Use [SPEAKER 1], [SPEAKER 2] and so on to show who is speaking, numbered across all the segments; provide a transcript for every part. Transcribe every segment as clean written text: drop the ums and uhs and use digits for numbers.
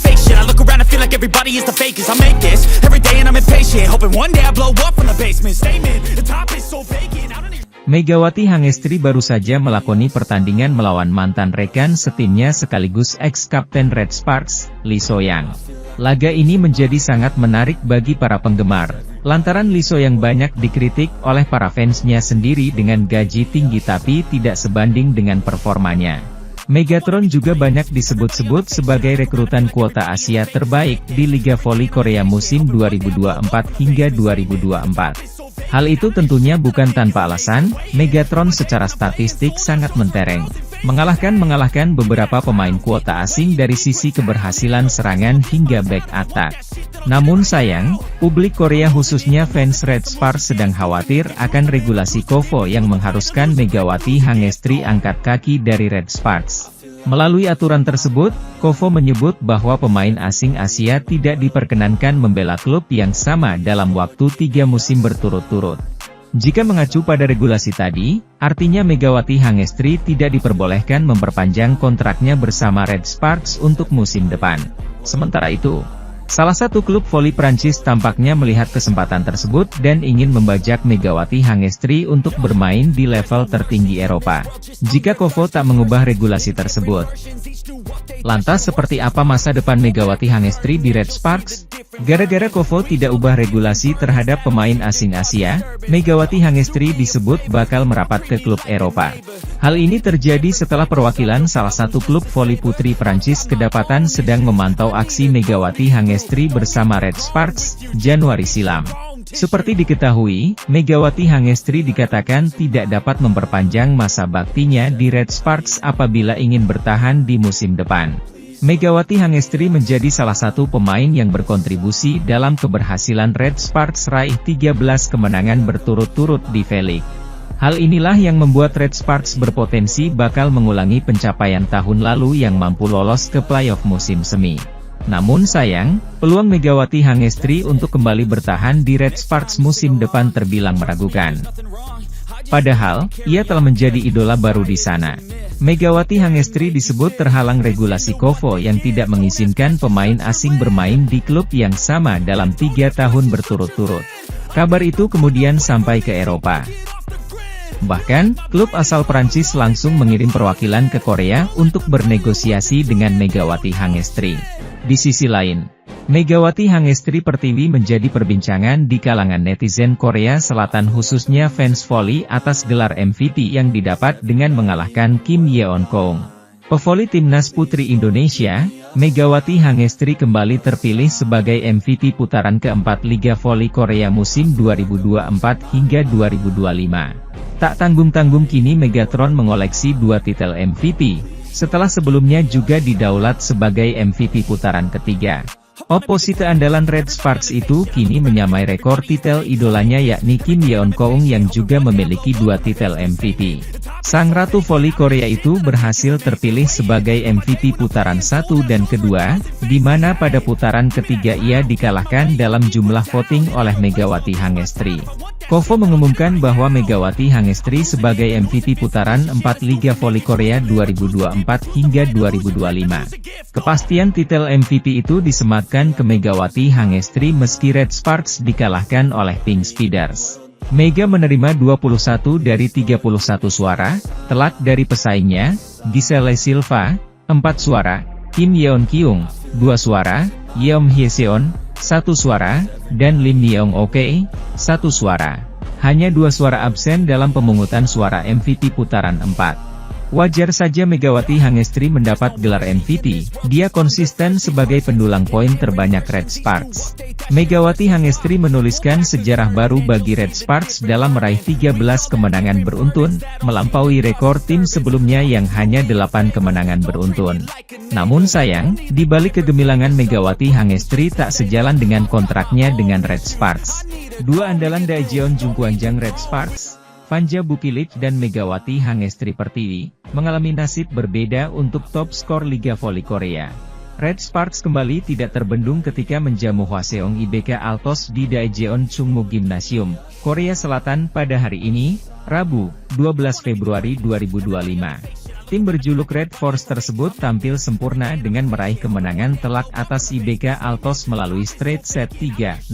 [SPEAKER 1] fake shit. I look around and feel like everybody is the fakest. I make this every day and I'm impatient, hoping one day I blow up from the basement. Statement, the top is so vacant, I don't even...
[SPEAKER 2] Megawati Hangestri baru saja melakoni pertandingan melawan mantan rekan setimnya sekaligus ex-kapten Red Sparks, Lee So-young. Laga ini menjadi sangat menarik bagi para penggemar, lantaran Lee So-young banyak dikritik oleh para fansnya sendiri dengan gaji tinggi tapi tidak sebanding dengan performanya. Megatron juga banyak disebut-sebut sebagai rekrutan kuota Asia terbaik di Liga Voli Korea musim 2024 hingga 2024. Hal itu tentunya bukan tanpa alasan, Megatron secara statistik sangat mentereng, mengalahkan beberapa pemain kuota asing dari sisi keberhasilan serangan hingga back attack. Namun sayang, publik Korea khususnya fans Red Sparks sedang khawatir akan regulasi KOFO yang mengharuskan Megawati Hangestri angkat kaki dari Red Sparks. Melalui aturan tersebut, KOFO menyebut bahwa pemain asing Asia tidak diperkenankan membela klub yang sama dalam waktu 3 musim berturut-turut. Jika mengacu pada regulasi tadi, artinya Megawati Hangestri tidak diperbolehkan memperpanjang kontraknya bersama Red Sparks untuk musim depan. Sementara itu, salah satu klub voli Prancis tampaknya melihat kesempatan tersebut dan ingin membajak Megawati Hangestri untuk bermain di level tertinggi Eropa, jika KOFO tak mengubah regulasi tersebut. Lantas seperti apa masa depan Megawati Hangestri di Red Sparks? Gara-gara KOFO tidak ubah regulasi terhadap pemain asing Asia, Megawati Hangestri disebut bakal merapat ke klub Eropa. Hal ini terjadi setelah perwakilan salah satu klub voli putri Prancis kedapatan sedang memantau aksi Megawati Hangestri bersama Red Sparks, Januari silam. Seperti diketahui, Megawati Hangestri dikatakan tidak dapat memperpanjang masa baktinya di Red Sparks apabila ingin bertahan di musim depan. Megawati Hangestri menjadi salah satu pemain yang berkontribusi dalam keberhasilan Red Sparks raih 13 kemenangan berturut-turut di V-League. Hal inilah yang membuat Red Sparks berpotensi bakal mengulangi pencapaian tahun lalu yang mampu lolos ke playoff musim semi. Namun sayang, peluang Megawati Hangestri untuk kembali bertahan di Red Sparks musim depan terbilang meragukan. Padahal, ia telah menjadi idola baru di sana. Megawati Hangestri disebut terhalang regulasi KOFO yang tidak mengizinkan pemain asing bermain di klub yang sama dalam 3 tahun berturut-turut. Kabar itu kemudian sampai ke Eropa. Bahkan, klub asal Prancis langsung mengirim perwakilan ke Korea untuk bernegosiasi dengan Megawati Hangestri. Di sisi lain, Megawati Hangestri Pertiwi menjadi perbincangan di kalangan netizen Korea Selatan khususnya fans voli atas gelar MVP yang didapat dengan mengalahkan Kim Yeon-keung. Pevoli Timnas Putri Indonesia, Megawati Hangestri kembali terpilih sebagai MVP putaran keempat Liga Voli Korea musim 2024 hingga 2025. Tak tanggung-tanggung kini Megatron mengoleksi 2 titel MVP, setelah sebelumnya juga didaulat sebagai MVP putaran ketiga. Oposite andalan Red Sparks itu kini menyamai rekor titel idolanya yakni Kim Yeon-keung yang juga memiliki 2 titel MVP. Sang Ratu Voli Korea itu berhasil terpilih sebagai MVP putaran 1 dan kedua, di mana pada putaran ketiga ia dikalahkan dalam jumlah voting oleh Megawati Hangestri. KOFO mengumumkan bahwa Megawati Hangestri sebagai MVP putaran 4 Liga Voli Korea 2024 hingga 2025. Kepastian titel MVP itu disematkan ke Megawati Hangestri meski Red Sparks dikalahkan oleh Pink Speeders. Mega menerima 21 dari 31 suara, telak dari pesaingnya, Giselle Silva, 4 suara, Kim Yeon-keung, 2 suara, Yeom Hyeseon, 1 suara, dan Lim Yeong-ok, 1 suara. Hanya 2 suara absen dalam pemungutan suara MVP putaran 4. Wajar saja Megawati Hangestri mendapat gelar MVP, dia konsisten sebagai pendulang poin terbanyak Red Sparks. Megawati Hangestri menuliskan sejarah baru bagi Red Sparks dalam meraih 13 kemenangan beruntun, melampaui rekor tim sebelumnya yang hanya 8 kemenangan beruntun. Namun sayang, di balik kegemilangan Megawati Hangestri tak sejalan dengan kontraknya dengan Red Sparks. 2 andalan Daejeon Jungkwanjang Red Sparks, Fanja Bukilit dan Megawati Hangestri Pertiwi, mengalami nasib berbeda untuk top skor Liga Voli Korea. Red Sparks kembali tidak terbendung ketika menjamu Hwaseong IBK Altos di Daejeon Chungmu Gymnasium, Korea Selatan pada hari ini, Rabu, 12 Februari 2025. Tim berjuluk Red Force tersebut tampil sempurna dengan meraih kemenangan telak atas IBK Altos melalui straight set 3-0.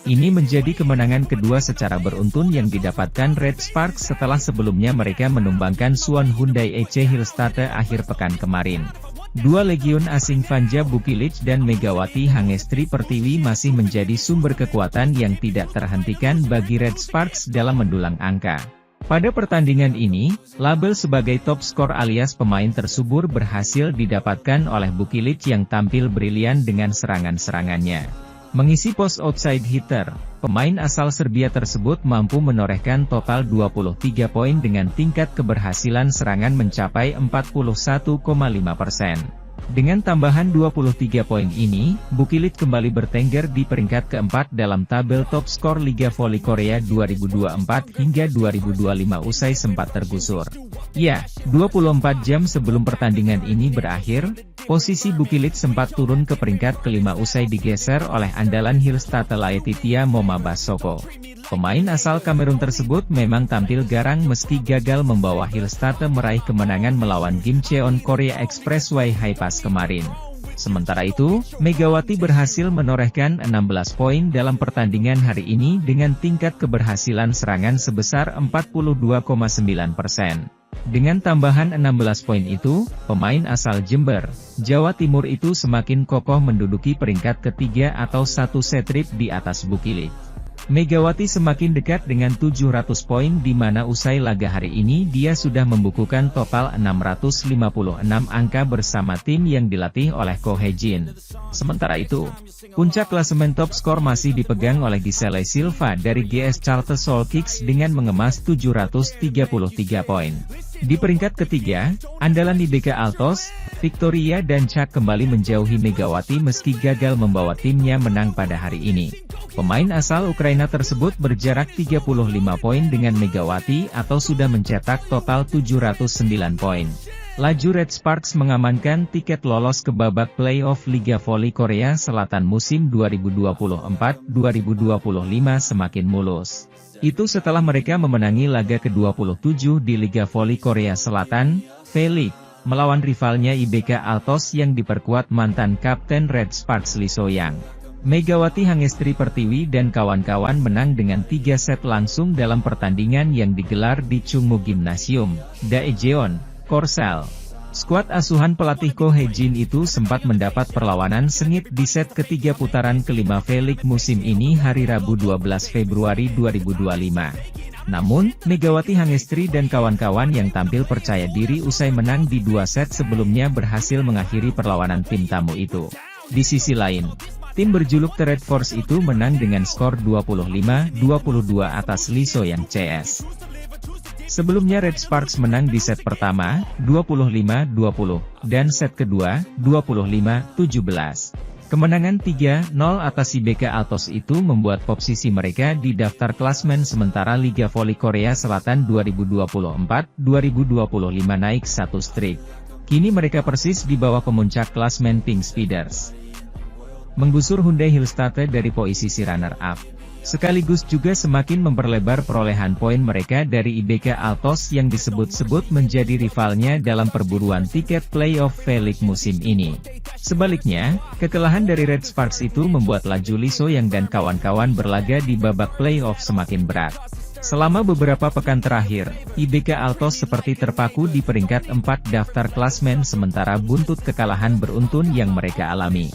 [SPEAKER 2] Ini menjadi kemenangan kedua secara beruntun yang didapatkan Red Sparks setelah sebelumnya mereka menumbangkan Suwon Hyundai EC Hillstatte akhir pekan kemarin. Dua legion asing Vanja Bukilic dan Megawati Hangestri Pertiwi masih menjadi sumber kekuatan yang tidak terhentikan bagi Red Sparks dalam mendulang angka. Pada pertandingan ini, label sebagai top skor alias pemain tersubur berhasil didapatkan oleh Bukilic yang tampil brilian dengan serangan-serangannya. Mengisi pos outside hitter, pemain asal Serbia tersebut mampu menorehkan total 23 poin dengan tingkat keberhasilan serangan mencapai 41,5%. Dengan tambahan 23 poin ini, Bukilic kembali bertengger di peringkat keempat dalam tabel top skor Liga Voli Korea 2024 hingga 2025 usai sempat tergusur. Ya, 24 jam sebelum pertandingan ini berakhir, posisi Bukilic sempat turun ke peringkat kelima usai digeser oleh andalan Hillstatte Laetitia Momabasoko. Pemain asal Kamerun tersebut memang tampil garang meski gagal membawa Hillstatte meraih kemenangan melawan Gimcheon Korea Expressway Highpass kemarin. Sementara itu, Megawati berhasil menorehkan 16 poin dalam pertandingan hari ini dengan tingkat keberhasilan serangan sebesar 42,9%. Dengan tambahan 16 poin itu, pemain asal Jember, Jawa Timur itu semakin kokoh menduduki peringkat ketiga atau satu setrip di atas Bukilic. Megawati semakin dekat dengan 700 poin di mana usai laga hari ini dia sudah membukukan total 656 angka bersama tim yang dilatih oleh Ko Hye-jin. Sementara itu, puncak klasemen top skor masih dipegang oleh Giselle Silva dari GS Charter Soul Kicks dengan mengemas 733 poin. Di peringkat ketiga, andalan IBK Altos, Victoria dan Chak kembali menjauhi Megawati meski gagal membawa timnya menang pada hari ini. Pemain asal Ukraina tersebut berjarak 35 poin dengan Megawati atau sudah mencetak total 709 poin. Laju Red Sparks mengamankan tiket lolos ke babak playoff Liga Voli Korea Selatan musim 2024-2025 semakin mulus. Itu setelah mereka memenangi laga ke-27 di Liga Voli Korea Selatan, V-League, melawan rivalnya IBK Altos yang diperkuat mantan kapten Red Sparks Lee So-young. Megawati Hangestri Pertiwi dan kawan-kawan menang dengan 3 set langsung dalam pertandingan yang digelar di Chungmu Gymnasium, Daejeon, Korsel. Skuad asuhan pelatih Ko Hye-jin itu sempat mendapat perlawanan sengit di set ketiga putaran kelima V-League musim ini hari Rabu 12 Februari 2025. Namun, Megawati Hangestri dan kawan-kawan yang tampil percaya diri usai menang di 2 set sebelumnya berhasil mengakhiri perlawanan tim tamu itu. Di sisi lain, tim berjuluk The Red Force itu menang dengan skor 25-22 atas Lee So-young CS. Sebelumnya Red Sparks menang di set pertama, 25-20, dan set kedua, 25-17. Kemenangan 3-0 atas IBK Altos itu membuat posisi mereka di daftar klasmen sementara Liga Voli Korea Selatan 2024-2025 naik satu streak. Kini mereka persis di bawah pemuncak klasmen Pink Speeders, menggusur Hyundai Hillstatte dari posisi runner-up. Sekaligus juga semakin memperlebar perolehan poin mereka dari IBK Altos yang disebut-sebut menjadi rivalnya dalam perburuan tiket playoff V-League musim ini. Sebaliknya, kekalahan dari Red Sparks itu membuat laju Lee So-young dan kawan-kawan berlaga di babak playoff semakin berat. Selama beberapa pekan terakhir, IBK Altos seperti terpaku di peringkat 4 daftar klasmen sementara buntut kekalahan beruntun yang mereka alami.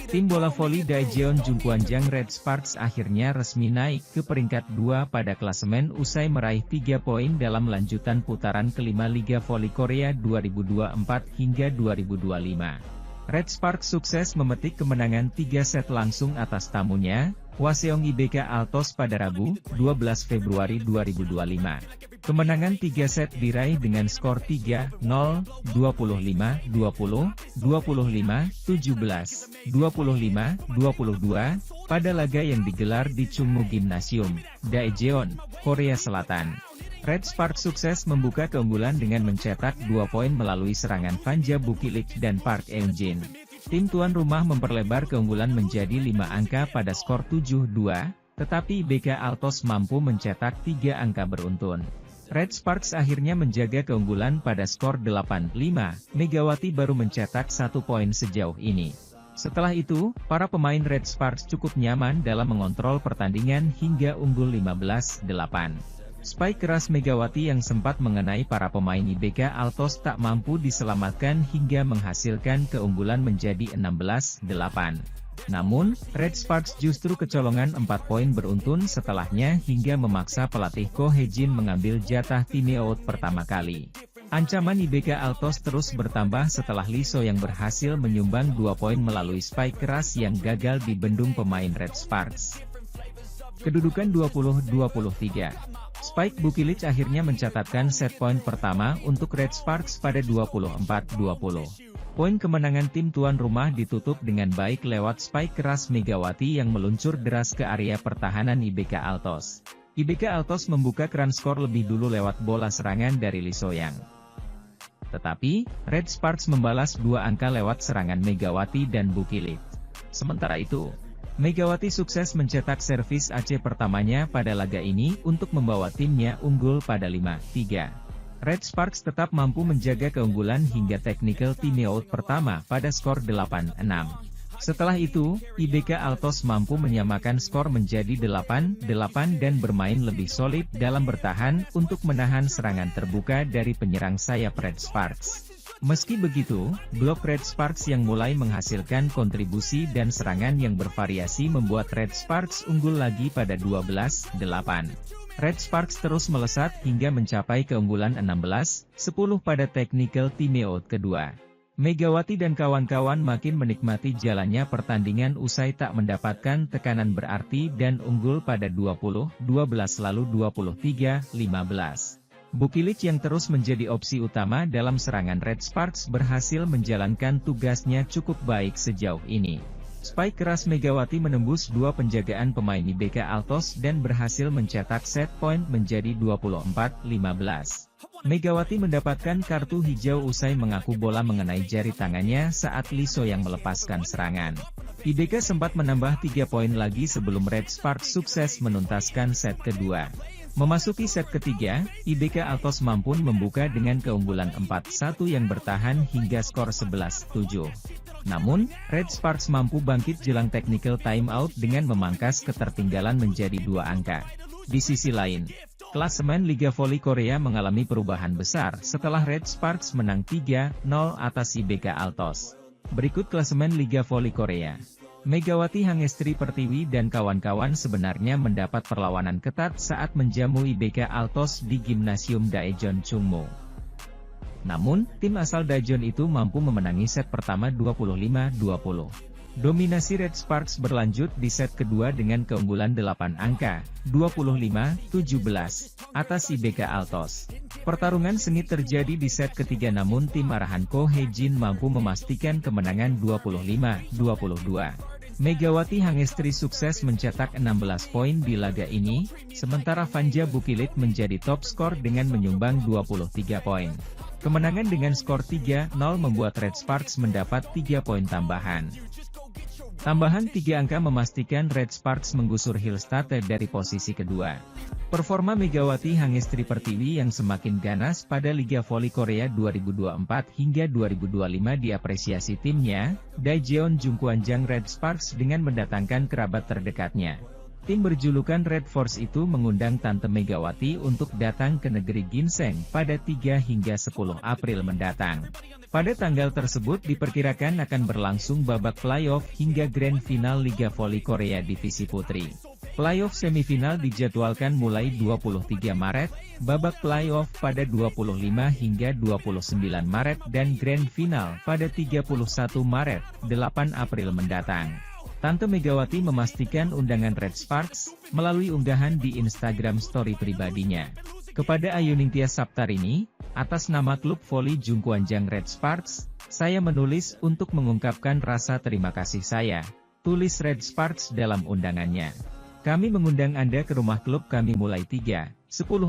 [SPEAKER 2] Tim bola voli Daejeon Jungkwanjang Red Sparks akhirnya resmi naik ke peringkat 2 pada klasemen usai meraih 3 poin dalam lanjutan putaran kelima Liga Voli Korea 2024 hingga 2025. Red Sparks sukses memetik kemenangan 3 set langsung atas tamunya, Hwaseong IBK Altos pada Rabu, 12 Februari 2025. Kemenangan 3 set diraih dengan skor 3-0, 25-20, 25-17, 25-22, pada laga yang digelar di Chungmu Gymnasium, Daejeon, Korea Selatan. Red Sparks sukses membuka keunggulan dengan mencetak 2 poin melalui serangan Vanja Bukilic dan Park Eun-jin. Tim tuan rumah memperlebar keunggulan menjadi 5 angka pada skor 7-2, tetapi IBK Altos mampu mencetak 3 angka beruntun. Red Sparks akhirnya menjaga keunggulan pada skor 8-5, Megawati baru mencetak 1 poin sejauh ini. Setelah itu, para pemain Red Sparks cukup nyaman dalam mengontrol pertandingan hingga unggul 15-8. Spike keras Megawati yang sempat mengenai para pemain IBK Altos tak mampu diselamatkan hingga menghasilkan keunggulan menjadi 16-8. Namun, Red Sparks justru kecolongan 4 poin beruntun setelahnya hingga memaksa pelatih Ko Hejin mengambil jatah timeout pertama kali. Ancaman IBK Altos terus bertambah setelah Liso yang berhasil menyumbang 2 poin melalui spike keras yang gagal dibendung pemain Red Sparks. Kedudukan 20-23. Spike Bukilic akhirnya mencatatkan set poin pertama untuk Red Sparks pada 24-20. Poin kemenangan tim tuan rumah ditutup dengan baik lewat spike keras Megawati yang meluncur deras ke area pertahanan IBK Altos. IBK Altos membuka keran skor lebih dulu lewat bola serangan dari Lisoyang. Tetapi, Red Sparks membalas 2 angka lewat serangan Megawati dan Bukilic. Sementara itu, Megawati sukses mencetak servis AC pertamanya pada laga ini untuk membawa timnya unggul pada 5-3. Red Sparks tetap mampu menjaga keunggulan hingga technical timeout pertama pada skor 8-6. Setelah itu, IBK Altos mampu menyamakan skor menjadi 8-8 dan bermain lebih solid dalam bertahan untuk menahan serangan terbuka dari penyerang sayap Red Sparks. Meski begitu, blok Red Sparks yang mulai menghasilkan kontribusi dan serangan yang bervariasi membuat Red Sparks unggul lagi pada 12-8. Red Sparks terus melesat hingga mencapai keunggulan 16-10 pada technical timeout kedua. Megawati dan kawan-kawan makin menikmati jalannya pertandingan usai tak mendapatkan tekanan berarti dan unggul pada 20-12 lalu 23-15. Bukilic yang terus menjadi opsi utama dalam serangan Red Sparks berhasil menjalankan tugasnya cukup baik sejauh ini. Spike keras Megawati menembus 2 penjagaan pemain IBK Altos dan berhasil mencetak set point menjadi 24-15. Megawati mendapatkan kartu hijau usai mengaku bola mengenai jari tangannya saat Liso yang melepaskan serangan. IBK sempat menambah 3 poin lagi sebelum Red Sparks sukses menuntaskan set kedua. Memasuki set ketiga, IBK Altos mampu membuka dengan keunggulan 4-1 yang bertahan hingga skor 11-7. Namun, Red Sparks mampu bangkit jelang technical timeout dengan memangkas ketertinggalan menjadi 2 angka. Di sisi lain, klasemen Liga Voli Korea mengalami perubahan besar setelah Red Sparks menang 3-0 atas IBK Altos. Berikut klasemen Liga Voli Korea. Megawati Hangestri Pertiwi dan kawan-kawan sebenarnya mendapat perlawanan ketat saat menjamu IBK Altos di Gimnasium Daejeon Chungmo. Namun, tim asal Daejeon itu mampu memenangi set pertama 25-20. Dominasi Red Sparks berlanjut di set kedua dengan keunggulan 8 angka, 25-17, atas IBK Altos. Pertarungan sengit terjadi di set ketiga namun tim arahan Ko Hejin mampu memastikan kemenangan 25-22. Megawati Hangestri sukses mencetak 16 poin di laga ini, sementara Vanja Bukilic menjadi top skor dengan menyumbang 23 poin. Kemenangan dengan skor 3-0 membuat Red Sparks mendapat 3 poin tambahan. Tambahan 3 angka memastikan Red Sparks menggusur Hillstate dari posisi kedua. Performa Megawati Hangestri Pertiwi yang semakin ganas pada Liga Voli Korea 2024 hingga 2025 diapresiasi timnya, Daejeon Jungkwanjang Red Sparks dengan mendatangkan kerabat terdekatnya. Tim berjulukan Red Force itu mengundang Tante Megawati untuk datang ke negeri ginseng pada 3 hingga 10 April mendatang. Pada tanggal tersebut diperkirakan akan berlangsung babak playoff hingga grand final Liga Voli Korea Divisi Putri. Playoff semifinal dijadwalkan mulai 23 Maret, babak playoff pada 25 hingga 29 Maret dan grand final pada 31 Maret, 8 April mendatang. Tante Megawati memastikan undangan Red Sparks, melalui unggahan di Instagram story pribadinya. Kepada Ayuningtyas Saptarini, atas nama klub voli Jungkwanjang Red Sparks, saya menulis untuk mengungkapkan rasa terima kasih saya, tulis Red Sparks dalam undangannya. Kami mengundang Anda ke rumah klub kami mulai 3-10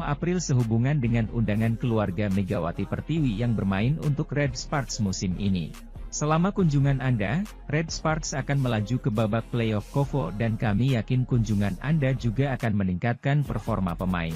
[SPEAKER 2] April sehubungan dengan undangan keluarga Megawati Pertiwi yang bermain untuk Red Sparks musim ini. Selama kunjungan Anda, Red Sparks akan melaju ke babak playoff KOVO dan kami yakin kunjungan Anda juga akan meningkatkan performa pemain.